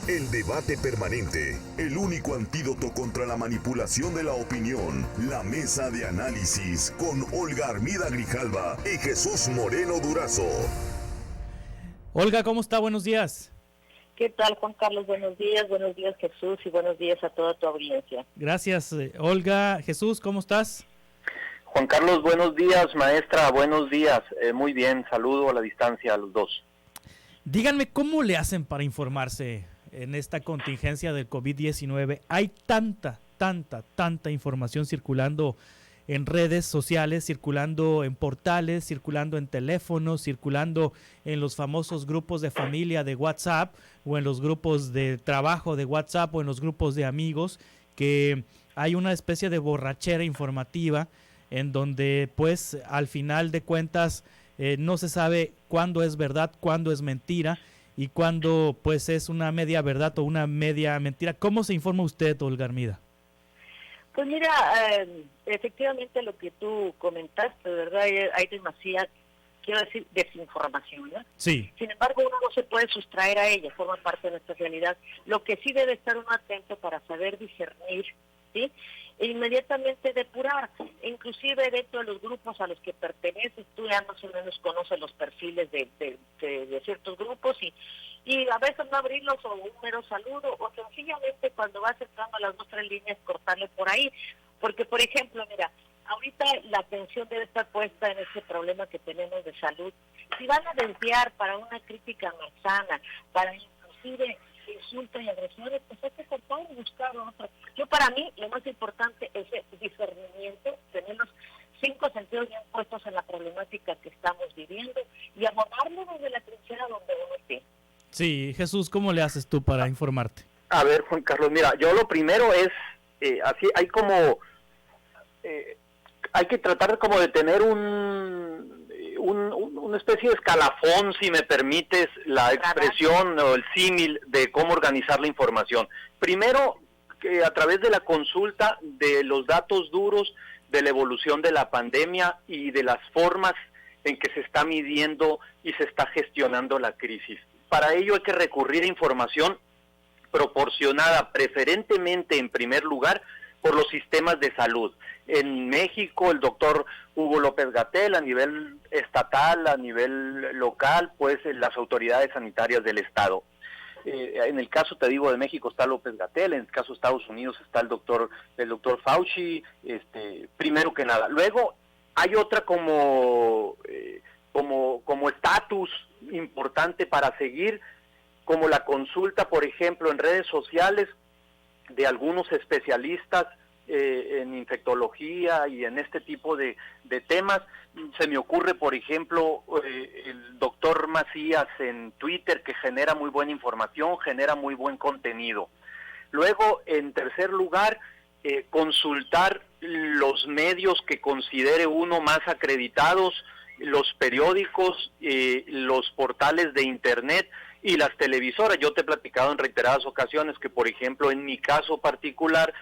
El debate permanente, el único antídoto contra la manipulación de la opinión. La mesa de análisis con Olga Armida Grijalva y Jesús Moreno Durazo. Olga, ¿cómo está? Buenos días. ¿Qué tal, Juan Carlos? Buenos días Jesús y buenos días a toda tu audiencia. Gracias, Olga. Jesús, ¿cómo estás? Juan Carlos, buenos días, maestra, buenos días. Muy bien, saludo a la distancia a los dos. Díganme, ¿cómo le hacen para informarse en esta contingencia del COVID-19? Hay tanta información circulando en redes sociales, circulando en portales, circulando en teléfonos, circulando en los famosos grupos de familia de WhatsApp o en los grupos de trabajo de WhatsApp o en los grupos de amigos, que hay una especie de borrachera informativa en donde pues al final de cuentas no se sabe cuándo es verdad, cuándo es mentira y cuándo pues es una media verdad o una media mentira. ¿Cómo se informa usted, Olga Armida? Pues mira, efectivamente lo que tú comentaste, ¿verdad? Hay demasiada, quiero decir, desinformación, ¿no? Sí. Sin embargo, uno no se puede sustraer a ella, forma parte de nuestra realidad. Lo que sí debe estar uno atento para saber discernir, ¿sí? E inmediatamente depurar, inclusive dentro de los grupos a los que perteneces, tú ya más o menos conoces los perfiles de ciertos grupos y a veces no abrirlos o un mero saludo o sencillamente cuando vas entrando a las 2 o 3 líneas cortarle por ahí, porque por ejemplo, mira, ahorita la atención debe estar puesta en ese problema que tenemos de salud. Si van a desviar para una crítica más sana, para inclusive insultos y agresiones, pues hay que cortar y buscar otro. Yo para mí lo más importante es el discernimiento, tener los 5 sentidos bien puestos en la problemática que estamos viviendo y abordarlo desde la trinchera donde uno esté. Sí, Jesús, ¿cómo le haces tú para informarte? A ver, Juan Carlos, mira, yo lo primero es, así hay como, hay que tratar como de tener una especie de escalafón, si me permites la expresión o el símil de cómo organizar la información. Primero, a través de la consulta de los datos duros de la evolución de la pandemia y de las formas en que se está midiendo y se está gestionando la crisis. Para ello hay que recurrir a información proporcionada preferentemente en primer lugar por los sistemas de salud. En México, el doctor Hugo López-Gatell, a nivel estatal, a nivel local, pues las autoridades sanitarias del Estado. En el caso, te digo, de México está López-Gatell, en el caso de Estados Unidos está el doctor Fauci, primero que nada. Luego, hay otra como estatus importante para seguir, como la consulta, por ejemplo, en redes sociales de algunos especialistas en infectología y en este tipo de temas. Se me ocurre, por ejemplo, el doctor Macías en Twitter, que genera muy buena información, genera muy buen contenido. Luego, en tercer lugar, consultar los medios que considere uno más acreditados, los periódicos, los portales de internet y las televisoras. Yo te he platicado en reiteradas ocasiones que, por ejemplo, en mi caso particular,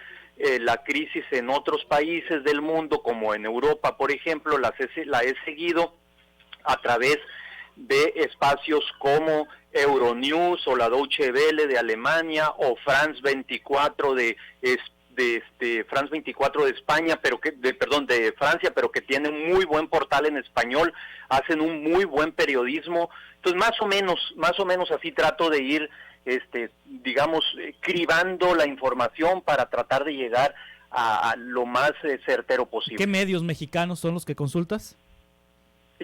la crisis en otros países del mundo, como en Europa, por ejemplo, la he seguido a través de espacios como Euronews o la Deutsche Welle de Alemania o France 24 France 24 de España, de Francia, pero que tiene un muy buen portal en español, hacen un muy buen periodismo. Entonces, más o menos así trato de ir, cribando la información para tratar de llegar a lo más certero posible. ¿Qué medios mexicanos son los que consultas?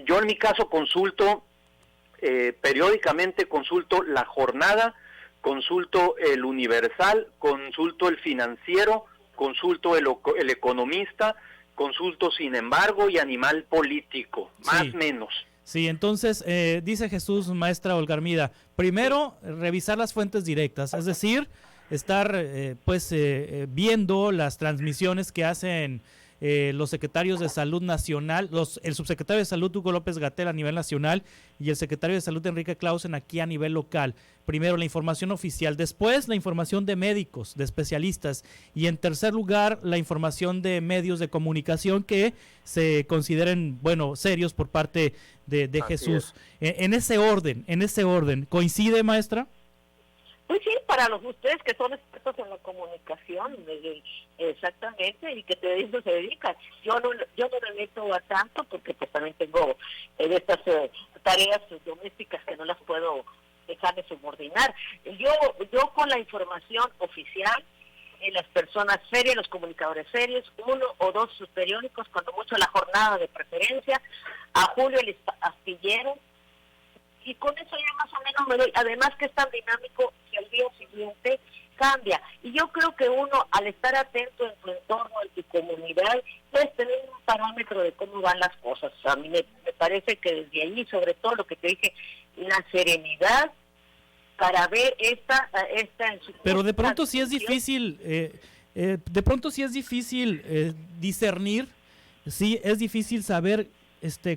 Yo en mi caso consulto, periódicamente consulto La Jornada, consulto El Universal, consulto El Financiero, consulto El Economista, consulto Sin Embargo y Animal Político, más o menos. Sí, entonces, dice Jesús, maestra Olga Armida, primero, revisar las fuentes directas, es decir, estar viendo las transmisiones que hacen los secretarios de Salud Nacional, el subsecretario de Salud Hugo López-Gatell a nivel nacional y el secretario de Salud Enrique Clausen aquí a nivel local. Primero la información oficial, después la información de médicos, de especialistas y en tercer lugar la información de medios de comunicación que se consideren, serios por parte de Jesús. En ese orden, ¿coincide, maestra? Pues sí, para los ustedes que son expertos en la comunicación, exactamente, y que eso se dedican. Yo no me meto a tanto porque pues también tengo de estas tareas domésticas que no las puedo dejar de subordinar. Yo con la información oficial, las personas serias, los comunicadores serios, 1 o 2 periódicos, cuando mucho La Jornada de preferencia, a Julio el Astillero, y con eso ya más o menos me doy, además que es tan dinámico que al día siguiente cambia, y yo creo que uno al estar atento en tu entorno, en tu comunidad, puedes tener un parámetro de cómo van las cosas. A mí me parece que desde allí, sobre todo lo que te dije, la serenidad, para ver esta en su... Pero de pronto sí es difícil, discernir, sí es difícil saber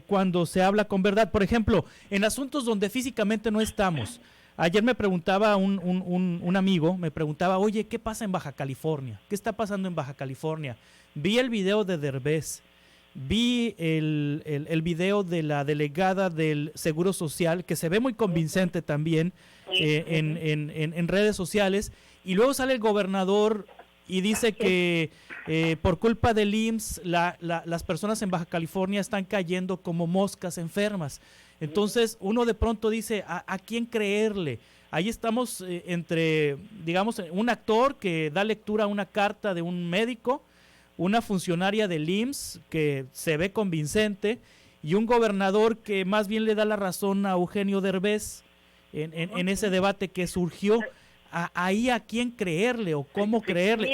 cuando se habla con verdad. Por ejemplo, en asuntos donde físicamente no estamos. Ayer me preguntaba un amigo, me preguntaba, oye, ¿qué pasa en Baja California? ¿Qué está pasando en Baja California? Vi el video de Derbez, vi el video de la delegada del Seguro Social, que se ve muy convincente también en redes sociales, y luego sale el gobernador y dice que por culpa del IMSS las personas en Baja California están cayendo como moscas enfermas. Entonces uno de pronto dice, ¿a quién creerle? Ahí estamos entre, digamos, un actor que da lectura a una carta de un médico, una funcionaria del IMSS que se ve convincente, y un gobernador que más bien le da la razón a Eugenio Derbez en ese debate que surgió. Ahí a quién creerle o cómo creerle.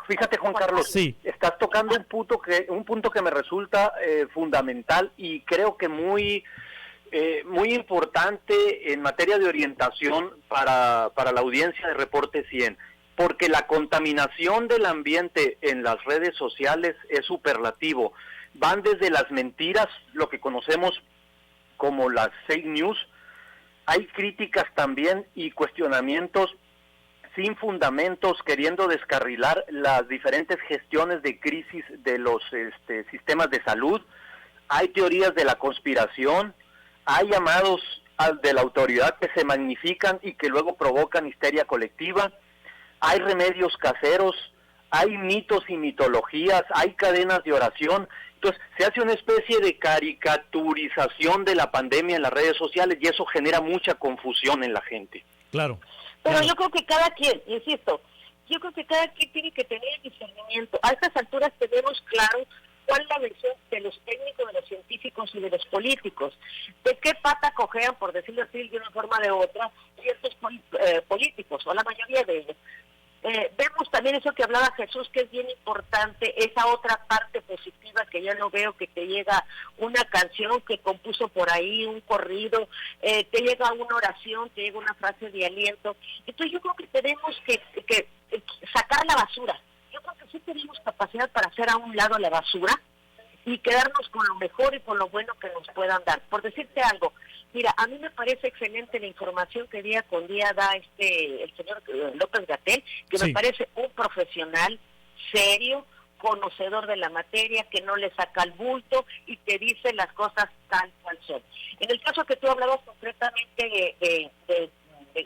Fíjate, Juan Carlos, sí, estás tocando un punto que me resulta fundamental y creo que muy importante en materia de orientación para la audiencia de Reporte 100, porque la contaminación del ambiente en las redes sociales es superlativo. Van desde las mentiras, lo que conocemos como las fake news, hay críticas también y cuestionamientos sin fundamentos, queriendo descarrilar las diferentes gestiones de crisis de los sistemas de salud. Hay teorías de la conspiración, hay llamados de la autoridad que se magnifican y que luego provocan histeria colectiva, hay remedios caseros, hay mitos y mitologías, hay cadenas de oración. Entonces se hace una especie de caricaturización de la pandemia en las redes sociales y eso genera mucha confusión en la gente. Claro. Pero yo creo que cada quien, insisto, tiene que tener discernimiento. A estas alturas tenemos claro cuál es la versión de los técnicos, de los científicos y de los políticos. De qué pata cojean, por decirlo así de una forma o de otra, ciertos políticos, o la mayoría de ellos. Vemos también eso que hablaba Jesús, que es bien importante, esa otra parte positiva que ya no veo, que te llega una canción que compuso por ahí, un corrido, te llega una oración, te llega una frase de aliento. Entonces yo creo que tenemos que sacar la basura. Yo creo que sí tenemos capacidad para hacer a un lado la basura y quedarnos con lo mejor y con lo bueno que nos puedan dar. Por decirte algo, mira, a mí me parece excelente la información que día con día da el señor López-Gatell, que sí, me parece un profesional serio, conocedor de la materia, que no le saca el bulto y te dice las cosas tal cual son. En el caso que tú hablabas concretamente de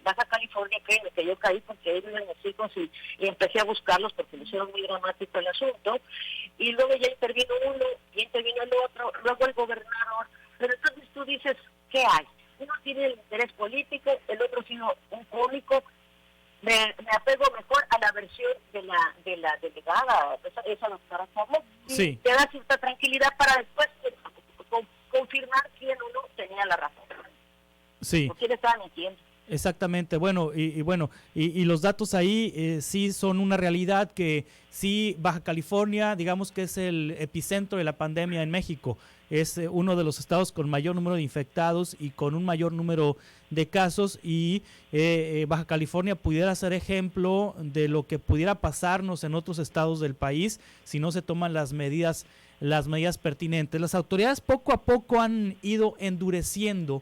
Baja California, créeme que yo caí porque ahí viven mis hijos y empecé a buscarlos porque me hicieron muy dramático el asunto, y luego ya intervino uno, y intervino el otro, luego el gobernador, pero entonces tú dices, ¿qué hay? Uno tiene el interés político, el otro sino un cómico. Me apego mejor a la versión de la delegada, esa doctora Carlos, y sí, te da cierta tranquilidad para después confirmar quién o no tenía la razón. sí. O quién estaba mintiendo. Exactamente, bueno, y los datos ahí sí son una realidad, que sí, Baja California, digamos que es el epicentro de la pandemia en México, es uno de los estados con mayor número de infectados y con un mayor número de casos, y Baja California pudiera ser ejemplo de lo que pudiera pasarnos en otros estados del país si no se toman las medidas pertinentes. Las autoridades poco a poco han ido endureciendo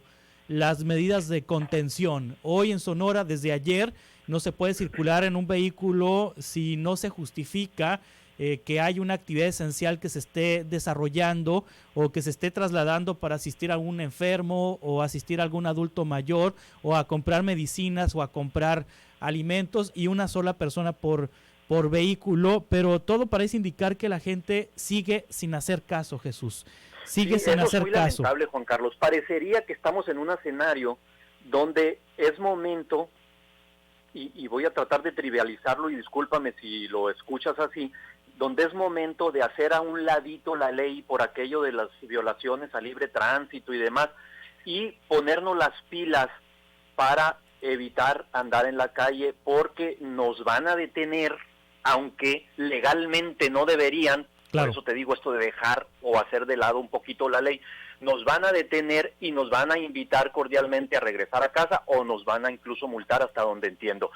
las medidas de contención. Hoy en Sonora, desde ayer, no se puede circular en un vehículo si no se justifica que hay una actividad esencial que se esté desarrollando o que se esté trasladando para asistir a algún enfermo o asistir a algún adulto mayor o a comprar medicinas o a comprar alimentos y una sola persona por vehículo, pero todo parece indicar que la gente sigue sin hacer caso, Jesús. Sigue sin hacer muy caso. Lamentable, Juan Carlos. Parecería que estamos en un escenario donde es momento, y voy a tratar de trivializarlo, y discúlpame si lo escuchas así, donde es momento de hacer a un ladito la ley por aquello de las violaciones a libre tránsito y demás, y ponernos las pilas para evitar andar en la calle, porque nos van a detener, aunque legalmente no deberían. Claro. Por eso te digo esto de dejar o hacer de lado un poquito la ley. Nos van a detener y nos van a invitar cordialmente a regresar a casa, o nos van a incluso multar, hasta donde entiendo.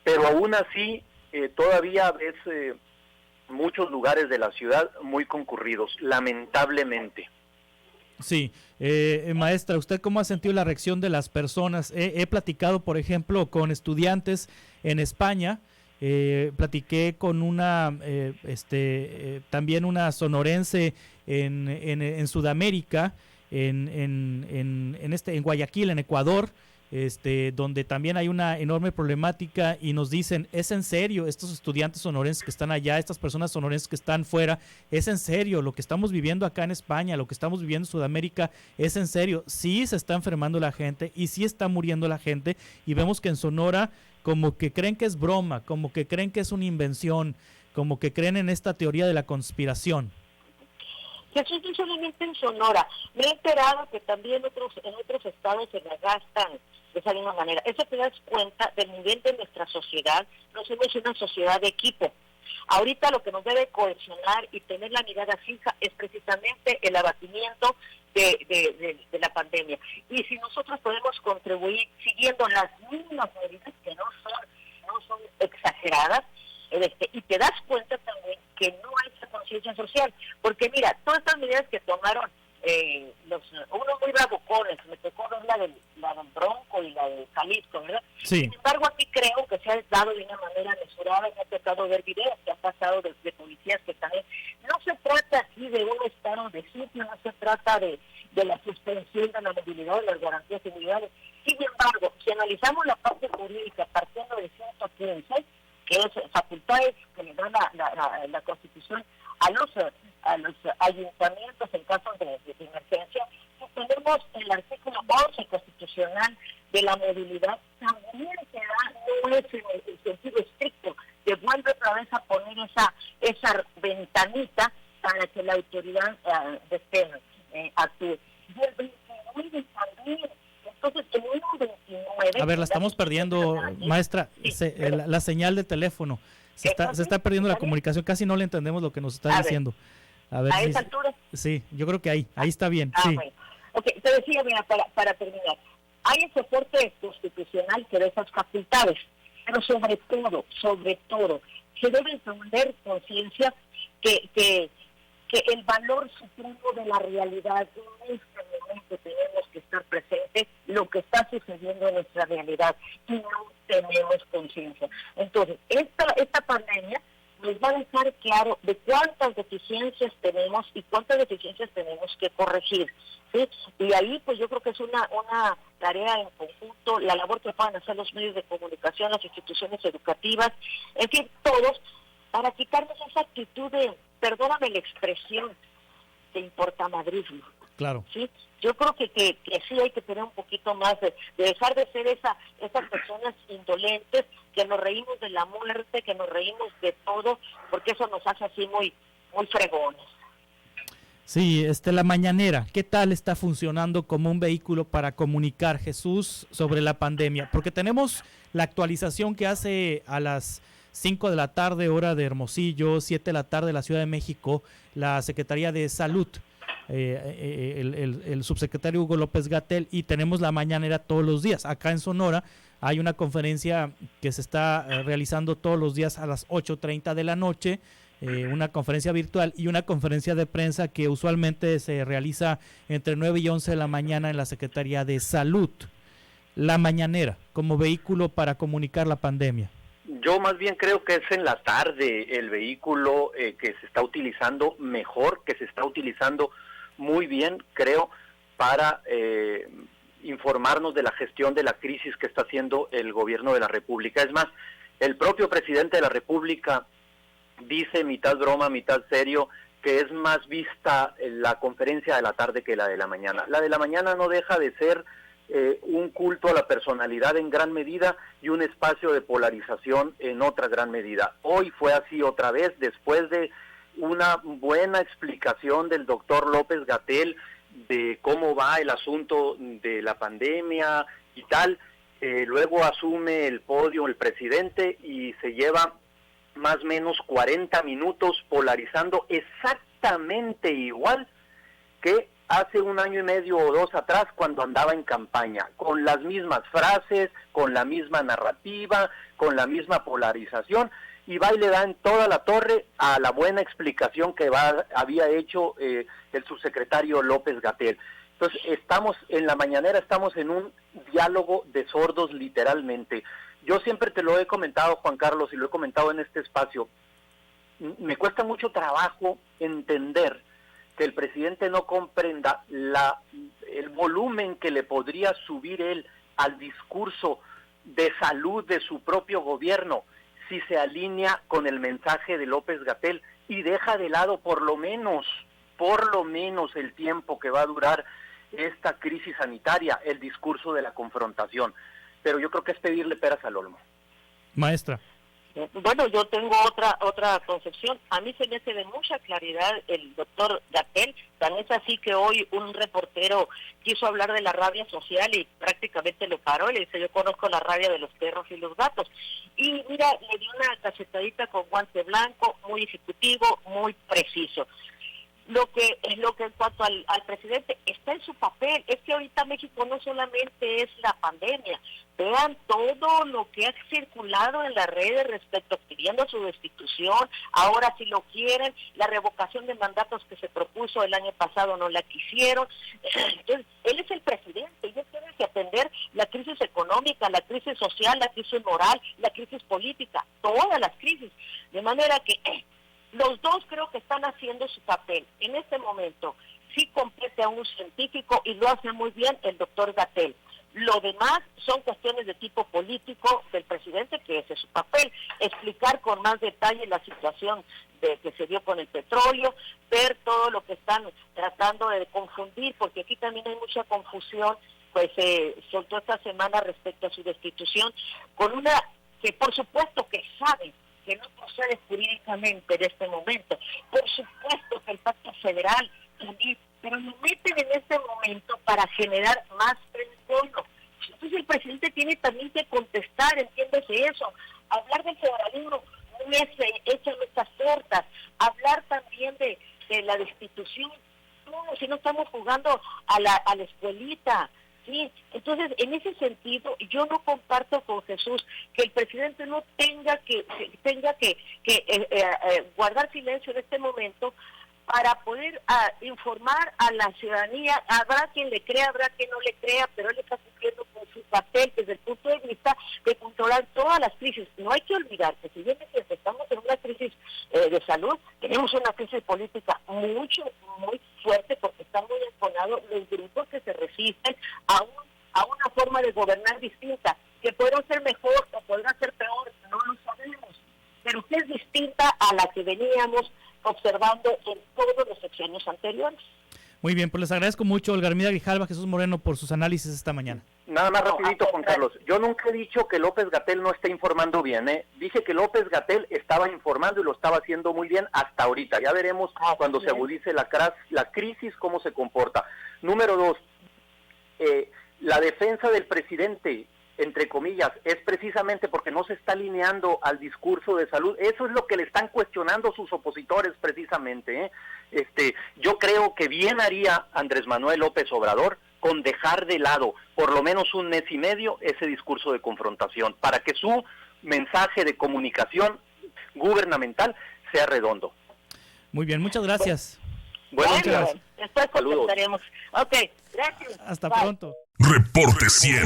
Pero aún así, todavía ves muchos lugares de la ciudad muy concurridos, lamentablemente. Sí, maestra, ¿usted cómo ha sentido la reacción de las personas? He platicado, por ejemplo, con estudiantes en España. Platiqué con una, también una sonorense en Sudamérica, en Guayaquil, en Ecuador, donde también hay una enorme problemática, y nos dicen, es en serio, estos estudiantes sonorenses que están allá, estas personas sonorenses que están fuera, es en serio, lo que estamos viviendo acá en España, lo que estamos viviendo en Sudamérica, es en serio. Sí se está enfermando la gente y sí está muriendo la gente, y vemos que en Sonora como que creen que es broma, como que creen que es una invención, como que creen en esta teoría de la conspiración. Jesús, no solamente en Sonora, me he enterado que también en otros estados se la gastan de esa misma manera. Eso te das cuenta del nivel de nuestra sociedad. No somos una sociedad de equipo. Ahorita lo que nos debe cohesionar y tener la mirada fija es precisamente el abatimiento de la pandemia. Y si nosotros podemos contribuir siguiendo las mismas medidas, que no son exageradas, y te das cuenta también que no hay esa conciencia social, porque mira, todas estas medidas que tomaron unos muy bravucones, me tocó ver la del Bronco y la de Jalisco, ¿verdad? Sí. Sin embargo, aquí creo que se ha dado de una manera mesurada, me ha tocado ver videos que han pasado de policías que también, no se trata aquí de un estado de sitio, no se trata de la suspensión de la movilidad, de las garantías individuales. Sin embargo, si analizamos la parte jurídica partiendo de 115, que es facultades que le da la Constitución a los ayuntamientos en caso de emergencia, y tenemos el artículo 11 constitucional de la movilidad, también se da, no es en el sentido estricto, que vuelve otra vez a poner esa ventanita para que la autoridad actúe. Y el 29 también. Entonces, en el 29... A ver, la estamos perdiendo, maestra, la señal de teléfono. Se está perdiendo la comunicación, casi no le entendemos lo que nos está diciendo. A ver, ¿a esa altura? Sí, yo creo que ahí está bien. Sí. Bueno. Ok, te decía, mira, para terminar, hay el soporte constitucional que da esas facultades, pero sobre todo, se debe tener conciencia que el valor supremo de la realidad, en este momento tenemos que estar presentes lo que está sucediendo en nuestra realidad, y no tenemos conciencia. Entonces, esta pandemia nos va a dejar claro de cuántas deficiencias tenemos y cuántas deficiencias tenemos que corregir, ¿sí? Y ahí pues yo creo que es una tarea en conjunto, la labor que puedan hacer los medios de comunicación, las instituciones educativas, en fin, todos, para quitarnos esa actitud de, perdóname la expresión, de importamadrismo. Claro. ¿Sí? Yo creo que sí hay que tener un poquito más de dejar de ser esas personas indolentes, que nos reímos de la muerte, que nos reímos de todo, porque eso nos hace así muy, muy fregones. Sí, la mañanera, ¿qué tal está funcionando como un vehículo para comunicar, Jesús, sobre la pandemia? Porque tenemos la actualización que hace a las 5 de la tarde, hora de Hermosillo, 7 de la tarde de la Ciudad de México, la Secretaría de Salud, el subsecretario Hugo López-Gatell, y tenemos la mañanera todos los días. Acá en Sonora hay una conferencia que se está realizando todos los días a las 8:30 de la noche, una conferencia virtual y una conferencia de prensa que usualmente se realiza entre 9 y 11 de la mañana en la Secretaría de Salud. La mañanera como vehículo para comunicar la pandemia. Yo más bien creo que es en la tarde el vehículo que se está utilizando mejor, que se está utilizando muy bien, creo, para informarnos de la gestión de la crisis que está haciendo el gobierno de la República. Es más, el propio presidente de la República dice, mitad broma, mitad serio, que es más vista la conferencia de la tarde que la de la mañana. La de la mañana no deja de ser un culto a la personalidad en gran medida y un espacio de polarización en otra gran medida. Hoy fue así otra vez, después de una buena explicación del doctor López-Gatell de cómo va el asunto de la pandemia y tal. Luego asume el podio el presidente y se lleva más o menos 40 minutos polarizando exactamente igual que hace 1 año y medio o 2 atrás cuando andaba en campaña, con las mismas frases, con la misma narrativa, con la misma polarización, y va y le da en toda la torre a la buena explicación que había hecho el subsecretario López-Gatell. Entonces, estamos en la mañanera, estamos en un diálogo de sordos literalmente. Yo siempre te lo he comentado, Juan Carlos, y lo he comentado en este espacio. Me cuesta mucho trabajo entender que el presidente no comprenda el volumen que le podría subir él al discurso de salud de su propio gobierno si se alinea con el mensaje de López-Gatell y deja de lado por lo menos el tiempo que va a durar esta crisis sanitaria, el discurso de la confrontación. Pero yo creo que es pedirle peras al olmo. Maestra. Bueno, yo tengo otra concepción. A mí se me hace de mucha claridad el doctor Gatell. Tan es así que hoy un reportero quiso hablar de la rabia social y prácticamente lo paró y le dice: yo conozco la rabia de los perros y los gatos. Y mira, le dio una cachetadita con guante blanco, muy ejecutivo, muy preciso. Lo que en cuanto al presidente está en su papel. Es que ahorita México no solamente es la pandemia. Vean todo lo que ha circulado en las redes respecto pidiendo su destitución. Ahora si lo quieren, la revocación de mandatos que se propuso el año pasado no la quisieron. Entonces, él es el presidente y él tiene que atender la crisis económica, la crisis social, la crisis moral, la crisis política, todas las crisis. De manera que los dos creo que están haciendo su papel. En este momento sí compete a un científico y lo hace muy bien el doctor Gatell. Lo demás son cuestiones de tipo político del presidente, que ese es su papel, explicar con más detalle la situación que se dio con el petróleo, ver todo lo que están tratando de confundir, porque aquí también hay mucha confusión, pues se soltó esta semana respecto a su destitución, con una que por supuesto que sabe que no procede jurídicamente en este momento. Por supuesto que el pacto federal también, pero lo meten en este momento para generar más trastorno. Entonces el presidente tiene también que contestar, entiéndese eso. Hablar del federalismo no es echan estas tortas. Hablar también de la destitución. No, si no estamos jugando a la escuelita. Sí, entonces en ese sentido yo no comparto con Jesús que el presidente no tenga que guardar silencio en este momento para poder informar a la ciudadanía. Habrá quien le crea, habrá quien no le crea, pero él está cumpliendo con su papel desde el punto de vista de controlar todas las crisis. No hay que olvidar que si bien estamos en una crisis de salud, tenemos una crisis política muy fuerte, porque están muy enconados los grupos que se resisten a una forma de gobernar distinta, que podrá ser mejor o podrá ser peor, no lo sabemos, pero que es distinta a la que veníamos observando en todos los sexenios anteriores. Muy bien, pues les agradezco mucho, Olga Armida Grijalva, Jesús Moreno, por sus análisis esta mañana. Nada más rapidito, Juan Carlos. Yo nunca he dicho que López-Gatell no esté informando bien, ¿eh? Dije que López-Gatell estaba informando y lo estaba haciendo muy bien hasta ahorita. Ya veremos cuando se agudice la crisis cómo se comporta. Número 2, la defensa del presidente, entre comillas, es precisamente porque no se está alineando al discurso de salud. Eso es lo que le están cuestionando sus opositores precisamente, ¿eh? Yo creo que bien haría Andrés Manuel López Obrador con dejar de lado por lo menos 1 mes y medio ese discurso de confrontación, para que su mensaje de comunicación gubernamental sea redondo. Muy bien, muchas gracias. Bueno, después contestaremos. Ok, gracias. Hasta pronto. Reporte 100.